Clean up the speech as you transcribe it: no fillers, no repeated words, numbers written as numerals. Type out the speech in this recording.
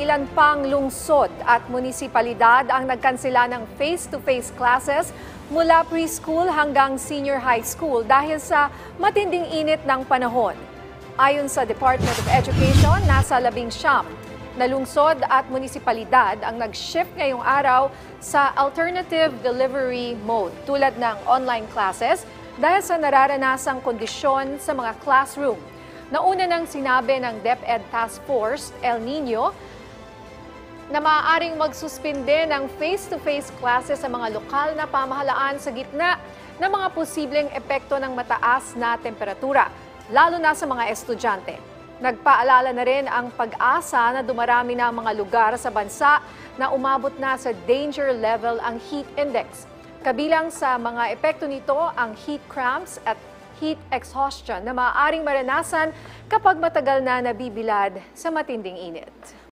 ilan pang lungsod at munisipalidad ang nagkansela ng face-to-face classes mula preschool hanggang senior high school dahil sa matinding init ng panahon. Ayon sa Department of Education, nasa 19 na lungsod at munisipalidad ang nag-shift ngayong araw sa alternative delivery mode tulad ng online classes dahil sa nararanasang kondisyon sa mga classroom. Nauna nang sinabi ng DepEd Task Force El Nino na maaaring magsuspinde ng face-to-face classes sa mga lokal na pamahalaan sa gitna ng mga posibleng epekto ng mataas na temperatura, lalo na sa mga estudyante. Nagpaalala na rin ang Pag-asa na dumarami na ang mga lugar sa bansa na umabot na sa danger level ang heat index. Kabilang sa mga epekto nito ang heat cramps at heat exhaustion na maaaring maranasan kapag matagal na nabibilad sa matinding init.